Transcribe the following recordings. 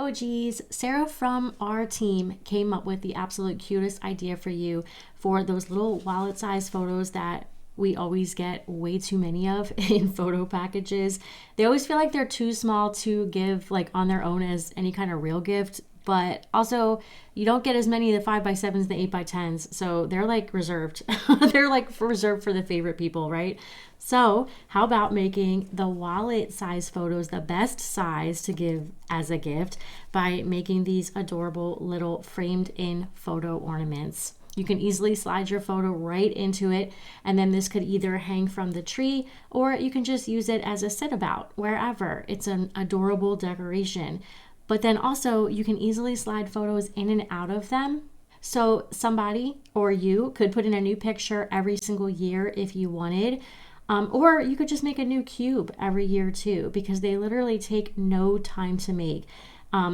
Oh geez, Sarah from our team came up with the absolute cutest idea for you for those little wallet-sized photos that we always get way too many of in photo packages. They always feel like they're too small to give like on their own as any kind of real gift, but also you don't get as many of the 5x7s, the 8x10s, so they're like reserved. They're like reserved for the favorite people, right? So how about making the wallet size photos the best size to give as a gift by making these adorable little framed in photo ornaments. You can easily slide your photo right into it, and then this could either hang from the tree or you can just use it as a sit about wherever. It's an adorable decoration. But then also you can easily slide photos in and out of them. So somebody or you could put in a new picture every single year if you wanted. Or you could just make a new cube every year too, because they literally take no time to make.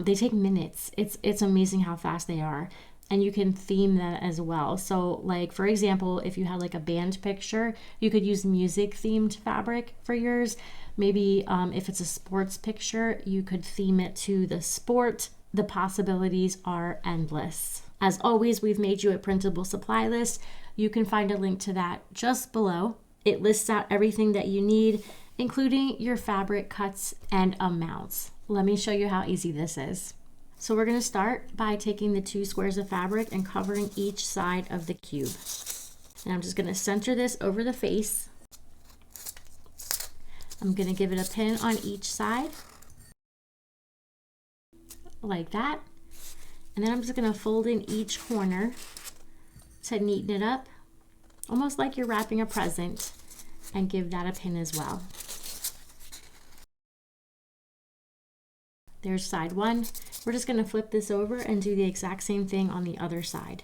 They take minutes. It's amazing how fast they are. And you can theme that as well. So like, for example, if you had like a band picture, you could use music themed fabric for yours. Maybe if it's a sports picture, you could theme it to the sport. The possibilities are endless. As always, we've made you a printable supply list. You can find a link to that just below. It lists out everything that you need, including your fabric cuts and amounts. Let me show you how easy this is. So we're going to start by taking the 2 squares of fabric and covering each side of the cube. And I'm just going to center this over the face. I'm going to give it a pin on each side, like that. And then I'm just going to fold in each corner to neaten it up, almost like you're wrapping a present, and give that a pin as well. There's side 1. We're just going to flip this over and do the exact same thing on the other side.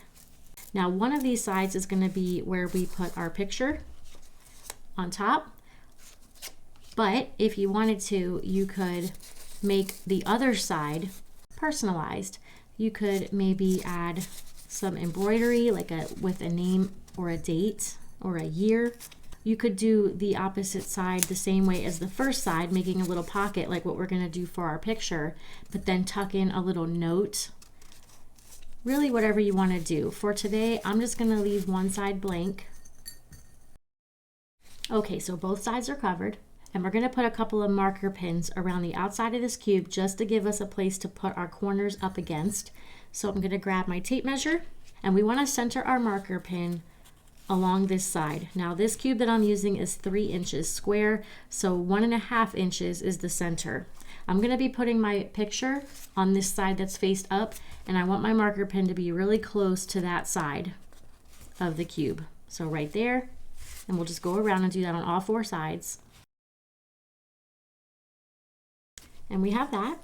Now one of these sides is going to be where we put our picture on top, but if you wanted to, you could make the other side personalized. You could maybe add some embroidery like with a name or a date or a year. You could do the opposite side the same way as the first side, making a little pocket like what we're going to do for our picture, but then tuck in a little note. Really whatever you want to do. For today, I'm just going to leave one side blank. Okay, so both sides are covered, and we're going to put a couple of marker pins around the outside of this cube just to give us a place to put our corners up against. So I'm going to grab my tape measure, and we want to center our marker pin along this side. Now this cube that I'm using is 3 inches square, so 1.5 inches is the center. I'm going to be putting my picture on this side that's faced up, and I want my marker pin to be really close to that side of the cube. So right there, and we'll just go around and do that on all 4 sides. And we have that.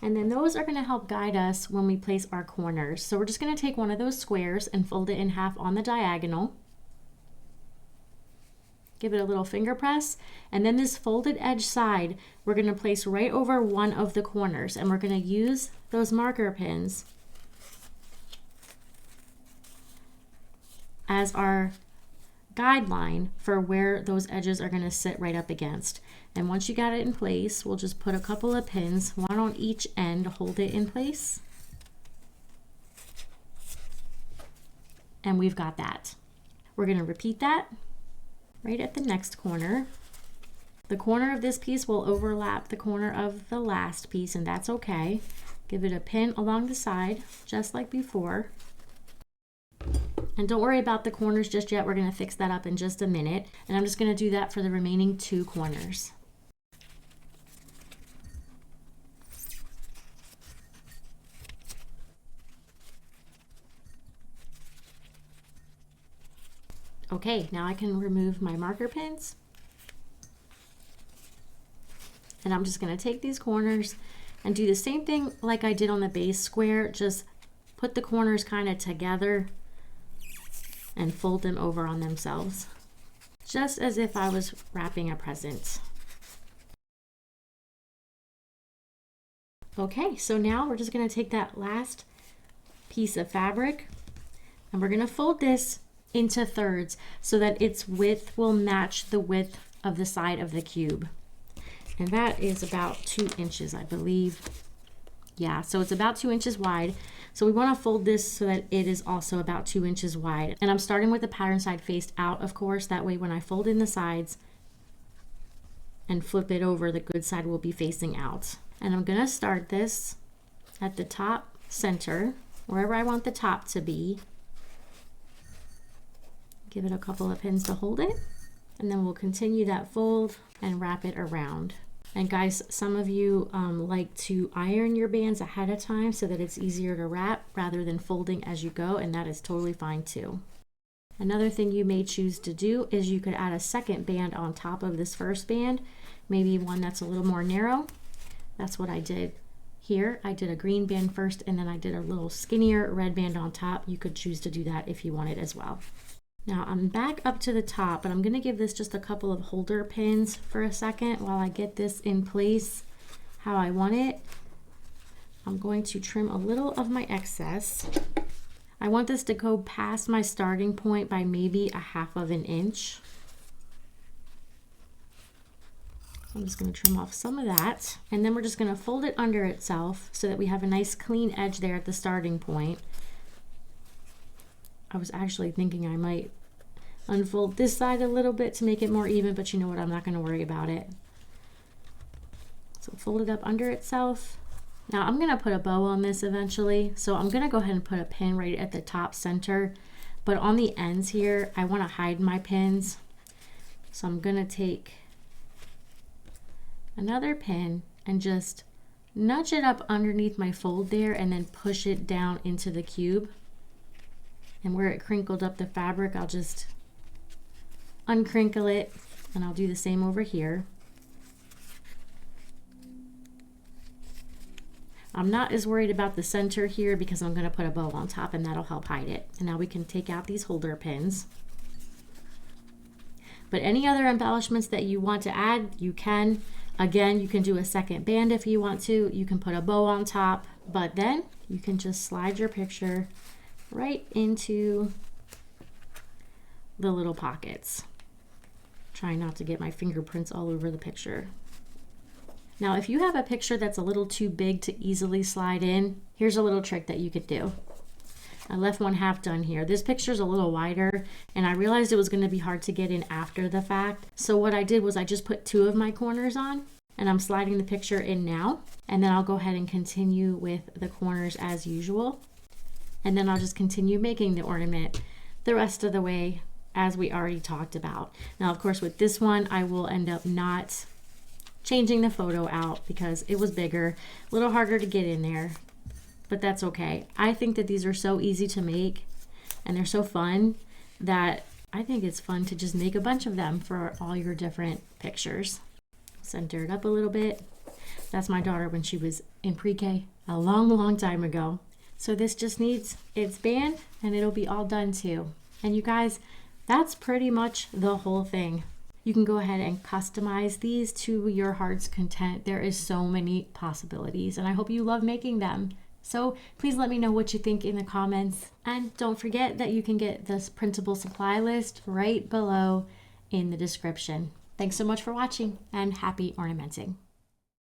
And then those are going to help guide us when we place our corners. So we're just going to take one of those squares and fold it in half on the diagonal. Give it a little finger press, and then this folded edge side we're going to place right over one of the corners, and we're going to use those marker pins as our guideline for where those edges are going to sit right up against. And once you got it in place, we'll just put a couple of pins, one on each end, to hold it in place. And we've got that. We're going to repeat that right at the next corner. The corner of this piece will overlap the corner of the last piece, and that's okay. Give it a pin along the side, just like before. And don't worry about the corners just yet. We're going to fix that up in just a minute. And I'm just going to do that for the remaining 2 corners. Okay, now I can remove my marker pins. And I'm just going to take these corners and do the same thing like I did on the base square. Just put the corners kind of together and fold them over on themselves, just as if I was wrapping a present. Okay, so now we're just going to take that last piece of fabric and we're going to fold this into thirds so that its width will match the width of the side of the cube. And that is about 2 inches, I believe. Yeah, so it's about 2 inches wide. So we want to fold this so that it is also about 2 inches wide. And I'm starting with the pattern side faced out, of course. That way when I fold in the sides and flip it over, the good side will be facing out. And I'm going to start this at the top center, wherever I want the top to be. Give it a couple of pins to hold it. And then we'll continue that fold and wrap it around. And guys, some of you like to iron your bands ahead of time so that it's easier to wrap rather than folding as you go, and that is totally fine too. Another thing you may choose to do is you could add a second band on top of this first band, maybe one that's a little more narrow. That's what I did here. I did a green band first, and then I did a little skinnier red band on top. You could choose to do that if you wanted as well. Now I'm back up to the top, but I'm going to give this just a couple of holder pins for a second while I get this in place how I want it. I'm going to trim a little of my excess. I want this to go past my starting point by maybe a half of an inch. I'm just going to trim off some of that, and then we're just going to fold it under itself so that we have a nice clean edge there at the starting point. I was actually thinking I might unfold this side a little bit to make it more even, but you know what, I'm not going to worry about it. So fold it up under itself. Now I'm going to put a bow on this eventually, so I'm going to go ahead and put a pin right at the top center, but on the ends here I want to hide my pins. So I'm going to take another pin and just nudge it up underneath my fold there and then push it down into the cube. And where it crinkled up the fabric, I'll just uncrinkle it, and I'll do the same over here. I'm not as worried about the center here because I'm going to put a bow on top, and that'll help hide it. And now we can take out these holder pins. But any other embellishments that you want to add, you can. Again, you can do a second band if you want to. You can put a bow on top, but then you can just slide your picture right into the little pockets. Trying not to get my fingerprints all over the picture. Now, if you have a picture that's a little too big to easily slide in, here's a little trick that you could do. I left one half done here. This picture's a little wider, and I realized it was going to be hard to get in after the fact. So what I did was I just put 2 of my corners on, and I'm sliding the picture in now, and then I'll go ahead and continue with the corners as usual. And then I'll just continue making the ornament the rest of the way as we already talked about. Now, of course, with this one, I will end up not changing the photo out because it was bigger, a little harder to get in there, but that's okay. I think that these are so easy to make and they're so fun that I think it's fun to just make a bunch of them for all your different pictures. Center it up a little bit. That's my daughter when she was in pre-K a long, long time ago. So this just needs its band and it'll be all done too. And you guys, that's pretty much the whole thing. You can go ahead and customize these to your heart's content. There is so many possibilities and I hope you love making them. So please let me know what you think in the comments. And don't forget that you can get this printable supply list right below in the description. Thanks so much for watching and happy ornamenting.